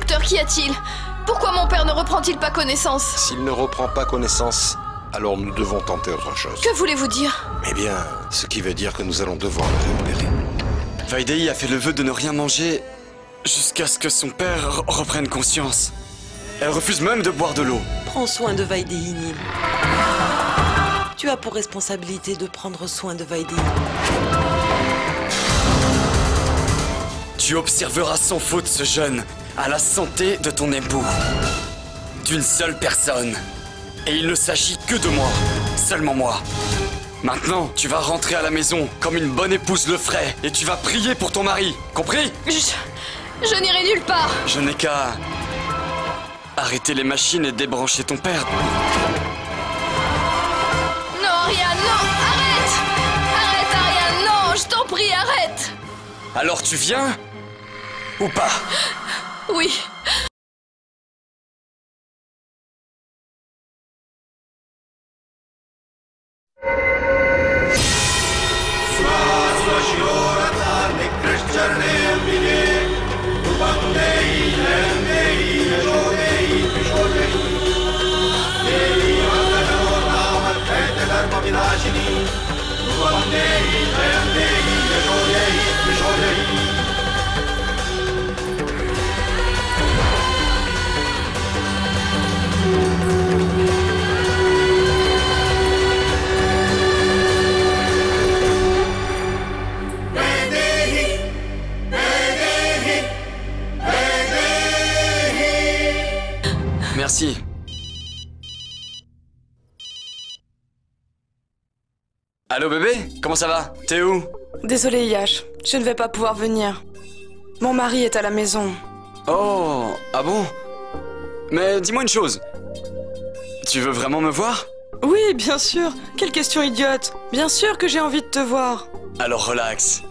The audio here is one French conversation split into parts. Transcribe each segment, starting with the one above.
Docteur, qu'y a-t-il? Pourquoi mon père ne reprend-il pas connaissance? S'il ne reprend pas connaissance, alors nous devons tenter autre chose. Que voulez-vous dire? Eh bien, ce qui veut dire que nous allons devoir le réopérer. Vaidei a fait le vœu de ne rien manger jusqu'à ce que son père reprenne conscience. Elle refuse même de boire de l'eau. Prends soin de Vaidei, Nil. Tu as pour responsabilité de prendre soin de Vaidei. Tu observeras sans faute ce jeune à la santé de ton époux. D'une seule personne. Et il ne s'agit que de moi. Seulement moi. Maintenant, tu vas rentrer à la maison comme une bonne épouse le ferait. Et tu vas prier pour ton mari. Compris? Je n'irai nulle part. Je n'ai qu'à arrêter les machines et débrancher ton père. Non, Ariane, non! Arrête! Arrête, Ariane, non! Je t'en prie, arrête! Alors tu viens? Ou pas? Oui. Merci. Allô bébé? Comment ça va? T'es où? Désolée Yash, je ne vais pas pouvoir venir. Mon mari est à la maison. Oh, ah bon? Mais dis-moi une chose. Tu veux vraiment me voir? Oui, bien sûr. Quelle question idiote. Bien sûr que j'ai envie de te voir. Alors relax.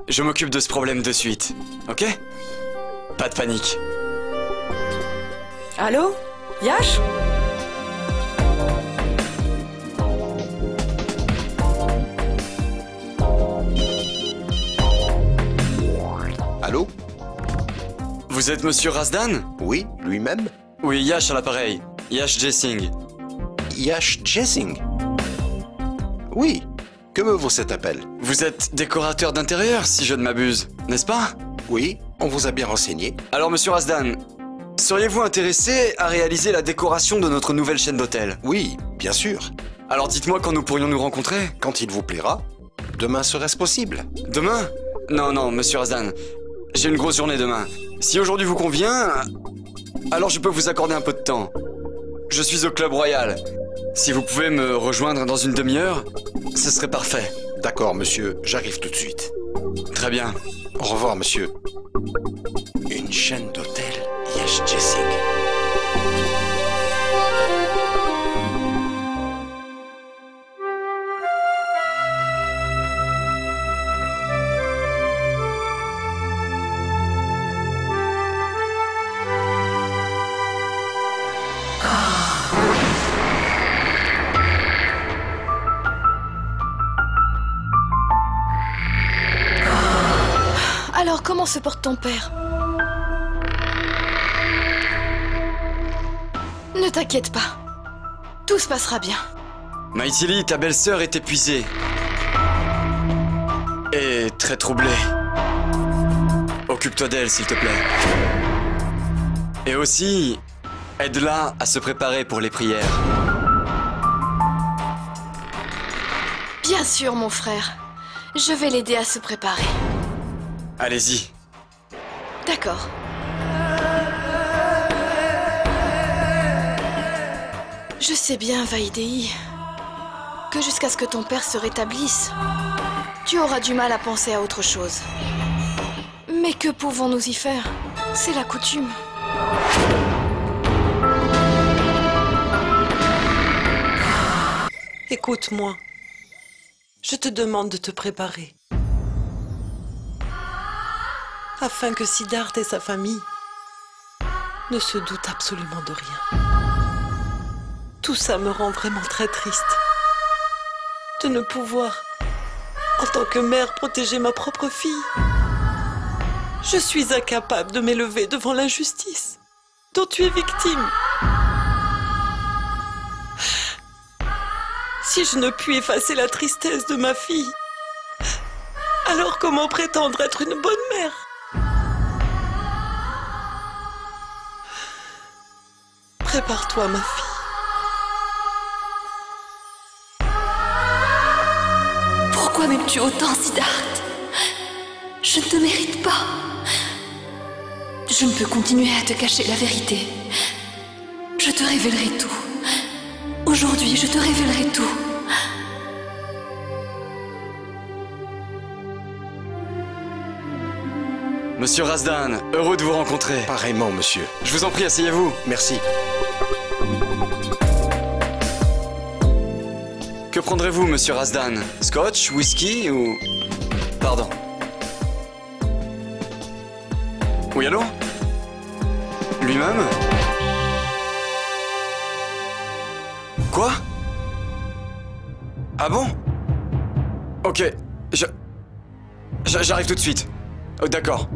Je m'occupe de ce problème de suite, ok? Pas de panique. Allô? Yash? Allô? Vous êtes Monsieur Razdan? Oui, lui-même? Oui, Yash à l'appareil. Yash Jessing. Yash Jessing? Oui. Que me vaut cet appel? Vous êtes décorateur d'intérieur, si je ne m'abuse, n'est-ce pas? Oui, on vous a bien renseigné. Alors, Monsieur Razdan, seriez-vous intéressé à réaliser la décoration de notre nouvelle chaîne d'hôtels? Oui, bien sûr. Alors dites-moi quand nous pourrions nous rencontrer. Quand il vous plaira. Demain serait-ce possible? Demain? Non, non, Monsieur Razdan. J'ai une grosse journée demain. Si aujourd'hui vous convient, alors je peux vous accorder un peu de temps. Je suis au Club Royal. Si vous pouvez me rejoindre dans une demi-heure, ce serait parfait. D'accord, monsieur, j'arrive tout de suite. Très bien. Au revoir, monsieur. Une chaîne d'hôtels Yash Jessing. Alors, comment se porte ton père? Ne t'inquiète pas. Tout se passera bien. Maïtili, ta belle-sœur est épuisée. Et très troublée. Occupe-toi d'elle, s'il te plaît. Et aussi, aide-la à se préparer pour les prières. Bien sûr, mon frère. Je vais l'aider à se préparer. Allez-y. D'accord. Je sais bien, Vaidei, que jusqu'à ce que ton père se rétablisse, tu auras du mal à penser à autre chose. Mais que pouvons-nous y faire? C'est la coutume. Écoute-moi. Je te demande de te préparer. Afin que Siddharth et sa famille ne se doutent absolument de rien. Tout ça me rend vraiment très triste. De ne pouvoir, en tant que mère, protéger ma propre fille. Je suis incapable de m'élever devant l'injustice dont tu es victime. Si je ne puis effacer la tristesse de ma fille, alors comment prétendre être une bonne mère? Prépare-toi, ma fille. Pourquoi m'aimes-tu autant, Siddharth? Je ne te mérite pas. Je ne peux continuer à te cacher la vérité. Je te révélerai tout. Aujourd'hui, je te révélerai tout. Monsieur Razdan, heureux de vous rencontrer. Pareillement, monsieur. Je vous en prie, asseyez-vous. Merci. Que prendrez-vous, monsieur Razdan? Scotch, whisky ou... Pardon. Oui, allô? Lui-même? Quoi? Ah bon? Ok, j'arrive tout de suite. Oh, d'accord.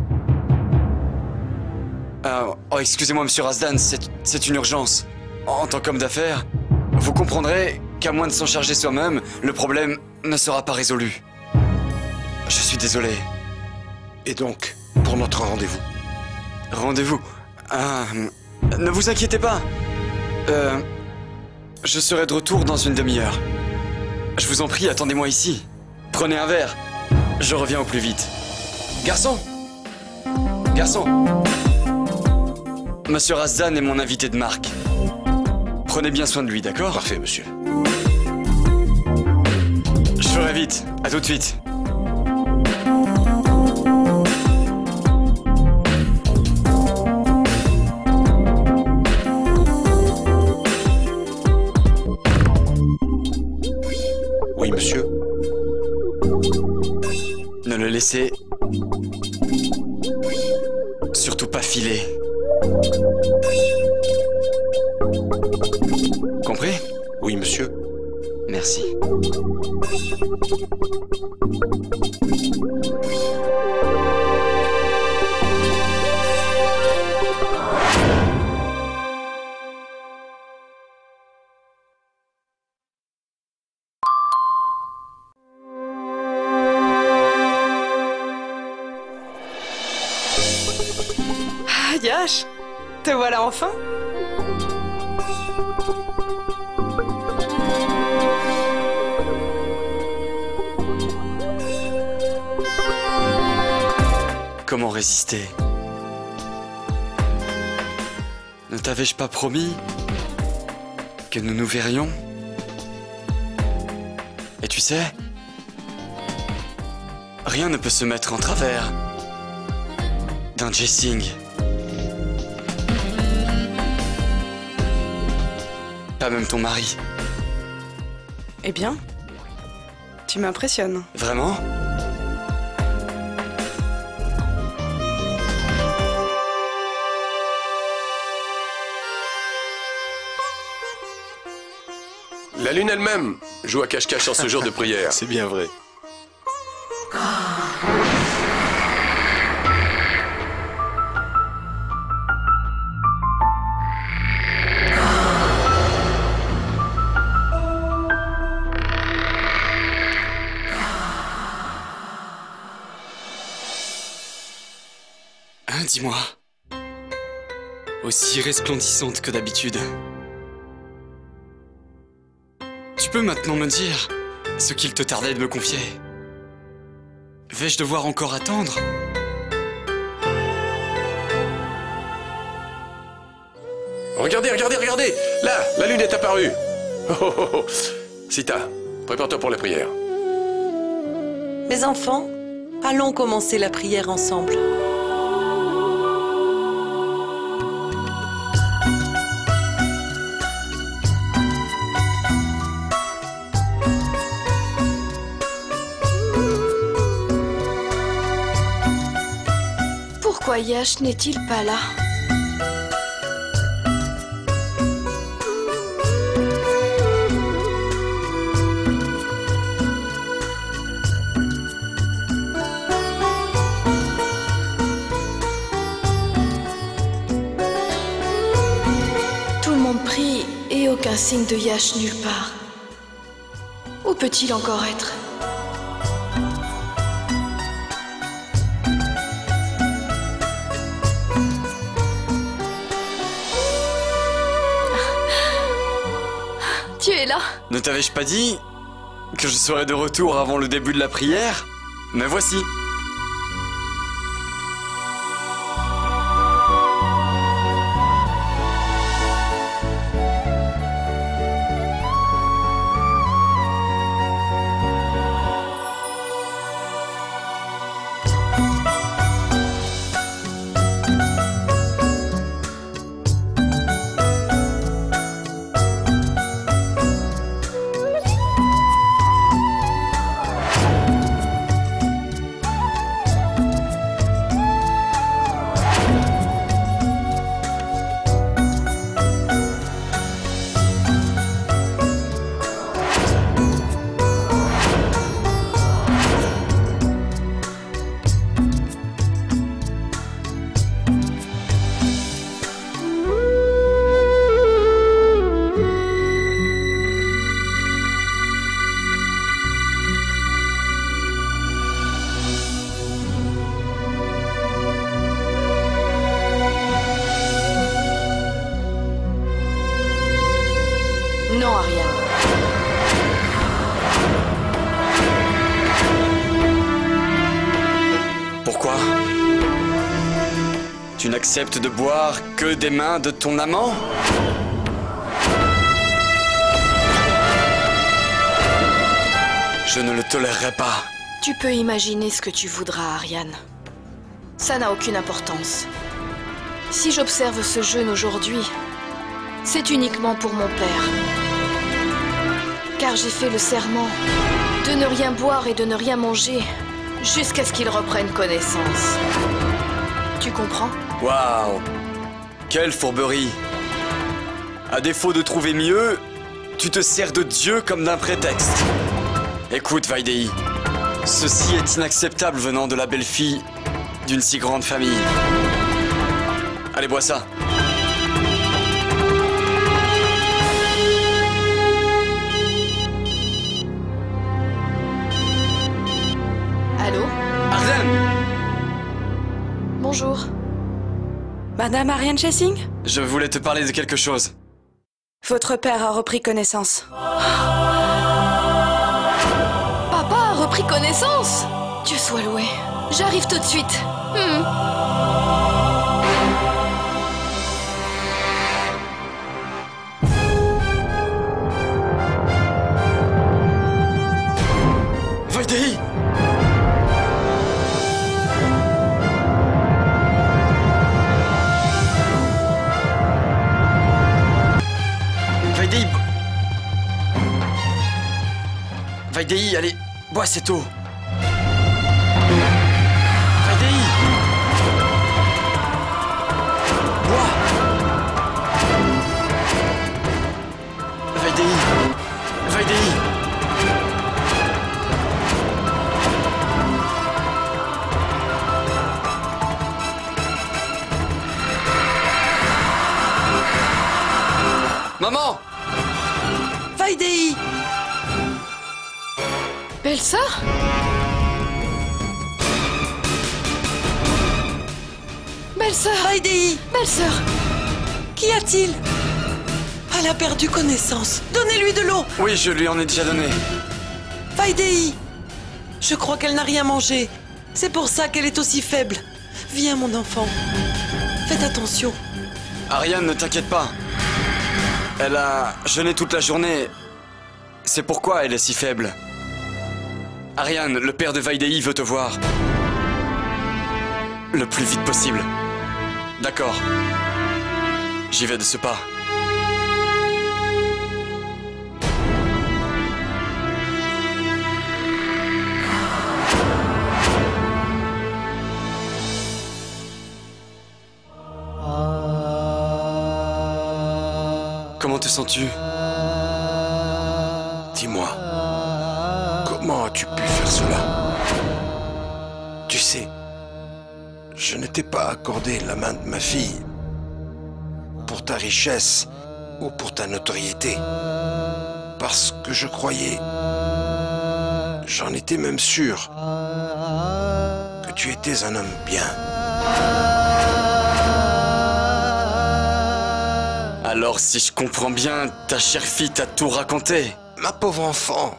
Oh, excusez-moi, monsieur Razdan, c'est une urgence. En tant qu'homme d'affaires, vous comprendrez qu'à moins de s'en charger soi-même, le problème ne sera pas résolu. Je suis désolé. Et donc, pour notre rendez-vous? Rendez-vous? Ne vous inquiétez pas. Je serai de retour dans une demi-heure. Je vous en prie, attendez-moi ici. Prenez un verre. Je reviens au plus vite. Garçon! Garçon! Monsieur Razdan est mon invité de marque. Prenez bien soin de lui, d'accord? Parfait, monsieur. Je ferai vite. À tout de suite. Oui, monsieur. Ne le laissez surtout pas filer. Compris? Oui, monsieur. Merci. Ah, Yash, te voilà enfin. Comment résister? Ne t'avais-je pas promis que nous nous verrions? Et tu sais, rien ne peut se mettre en travers d'un Jesing. Pas même ton mari. Eh bien, tu m'impressionnes. Vraiment? La lune elle-même joue à cache-cache en ce jour de prière. C'est bien vrai. Hein, dis-moi. Aussi resplendissante que d'habitude. Tu peux maintenant me dire ce qu'il te tardait de me confier? Vais-je devoir encore attendre? Regardez, regardez, regardez! Là, la lune est apparue! Oh, oh, oh, oh. Sita, prépare-toi pour la prière. Mes enfants, allons commencer la prière ensemble. Pourquoi Yash n'est-il pas là? mari et aucun signe de Yash nulle part. Où peut-il encore être? Tu es là? Ne t'avais-je pas dit que je serais de retour avant le début de la prière? Mais voici. Non, Ariane. Pourquoi? Tu n'acceptes de boire que des mains de ton amant? Je ne le tolérerai pas. Tu peux imaginer ce que tu voudras, Ariane. Ça n'a aucune importance. Si j'observe ce jeûne aujourd'hui, c'est uniquement pour mon père. Car j'ai fait le serment de ne rien boire et de ne rien manger jusqu'à ce qu'il reprenne connaissance. Tu comprends? Waouh! Quelle fourberie! À défaut de trouver mieux, tu te sers de Dieu comme d'un prétexte. Écoute, Vaidéhi, ceci est inacceptable venant de la belle-fille d'une si grande famille. Allez, bois ça. Allô? Ariane! Bonjour. Madame Ariane Chessing? Je voulais te parler de quelque chose. Votre père a repris connaissance. Papa a repris connaissance? Dieu soit loué. J'arrive tout de suite. Vaidéhi! Vaidéhi! Vaidéhi, allez, bois cette eau. Vaidéhi! Bois! Vaidéhi! Vaidéhi! Maman! Vaidéhi! Belle-sœur? Belle-sœur! Vaidéhi! Belle-sœur! Qu'y a-t-il? Elle a perdu connaissance. Donnez-lui de l'eau! Oui, je lui en ai déjà donné. Vaidéhi! Je crois qu'elle n'a rien mangé. C'est pour ça qu'elle est aussi faible. Viens, mon enfant. Faites attention. Ariane, ne t'inquiète pas. Elle a jeûné toute la journée. C'est pourquoi elle est si faible. Ariane, le père de Vaidéhi veut te voir. Le plus vite possible. D'accord. J'y vais de ce pas. Comment te sens-tu? Dis-moi, comment as-tu pu faire cela? Tu sais, je ne t'ai pas accordé la main de ma fille pour ta richesse ou pour ta notoriété. Parce que je croyais, j'en étais même sûr, que tu étais un homme bien. Alors si je comprends bien, ta chère fille t'a tout raconté. Ma pauvre enfant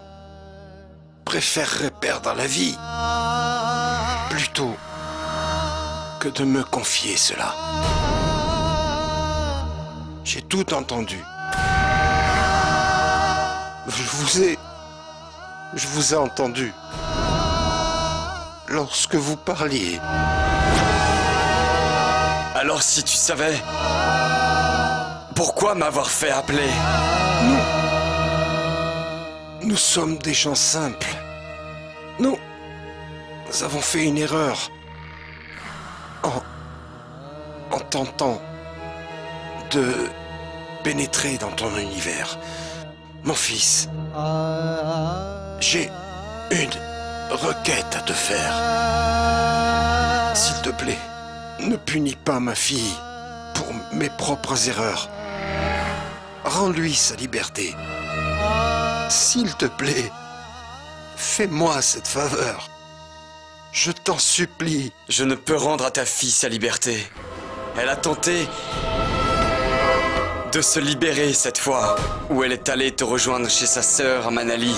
préférerait perdre la vie plutôt que de me confier cela. J'ai tout entendu. Je vous ai entendu lorsque vous parliez. Alors si tu savais, pourquoi m'avoir fait appeler? Nous sommes des gens simples. Nous avons fait une erreur en tentant de pénétrer dans ton univers. Mon fils, j'ai une requête à te faire. S'il te plaît, ne punis pas ma fille pour mes propres erreurs. Rends-lui sa liberté. S'il te plaît, fais-moi cette faveur. Je t'en supplie. Je ne peux rendre à ta fille sa liberté. Elle a tenté de se libérer cette fois, où elle est allée te rejoindre chez sa sœur à Manali.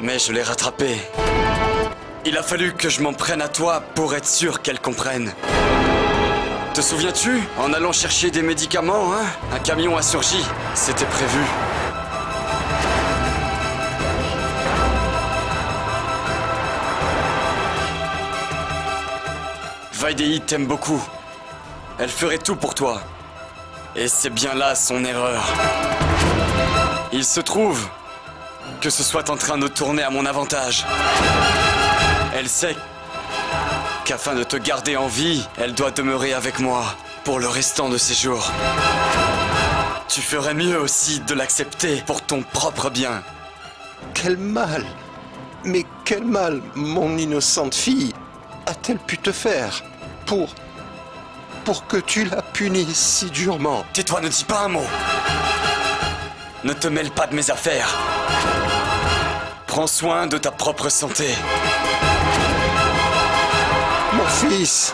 Mais je l'ai rattrapée. Il a fallu que je m'en prenne à toi pour être sûr qu'elle comprenne. Te souviens-tu? En allant chercher des médicaments, hein? Un camion a surgi. C'était prévu. Vaidéi t'aime beaucoup. Elle ferait tout pour toi. Et c'est bien là son erreur. Il se trouve que ce soit en train de tourner à mon avantage. Elle sait qu'afin de te garder en vie, elle doit demeurer avec moi pour le restant de ses jours. Tu ferais mieux aussi de l'accepter pour ton propre bien. Quel mal! Mais quel mal, mon innocente fille, a-t-elle pu te faire pour que tu la punisses si durement? Tais-toi, ne dis pas un mot. Ne te mêle pas de mes affaires. Prends soin de ta propre santé. Mon fils!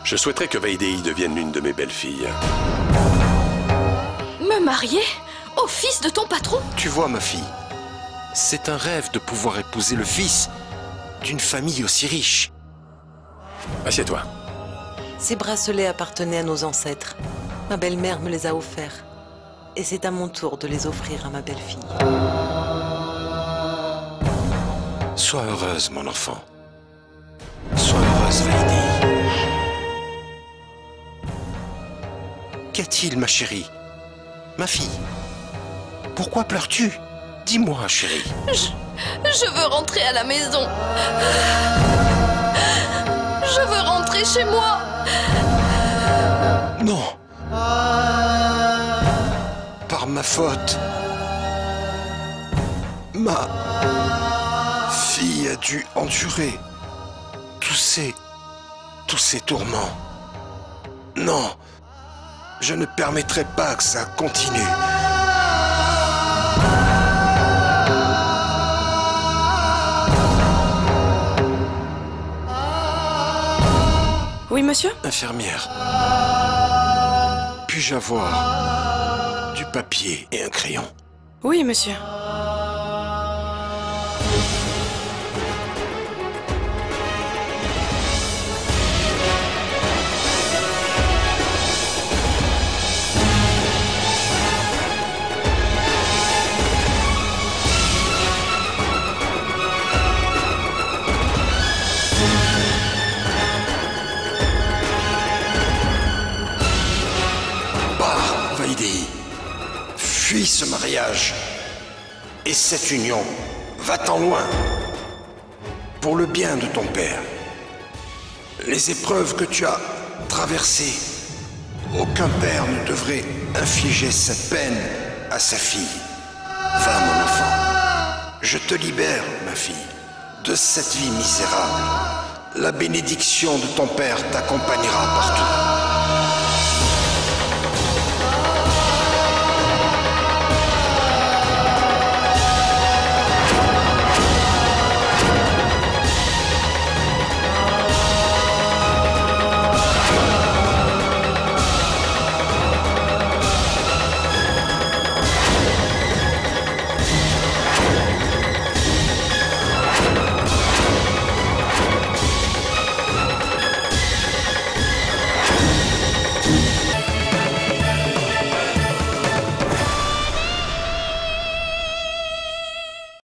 Je souhaiterais que Vaidéi devienne l'une de mes belles-filles. Me marier au fils de ton patron? Tu vois, ma fille, c'est un rêve de pouvoir épouser le fils d'une famille aussi riche. Assieds-toi. Ces bracelets appartenaient à nos ancêtres. Ma belle-mère me les a offerts. Et c'est à mon tour de les offrir à ma belle-fille. Sois heureuse, mon enfant. Sois heureuse, Vaidéi. Qu'y a-t-il, ma chérie? Ma fille, pourquoi pleures-tu? Dis-moi, chérie. Je veux rentrer à la maison. Je veux rentrer chez moi. Non. Par ma faute, ma fille a dû endurer tous ces tourments. Non, je ne permettrai pas que ça continue. Oui, monsieur? Infirmière, puis-je avoir du papier et un crayon? Oui, monsieur. Fuis ce mariage et cette union. Va-t'en loin pour le bien de ton père. Les épreuves que tu as traversées, aucun père ne devrait infliger cette peine à sa fille. Va, mon enfant, je te libère, ma fille, de cette vie misérable. la bénédiction de ton père t'accompagnera partout.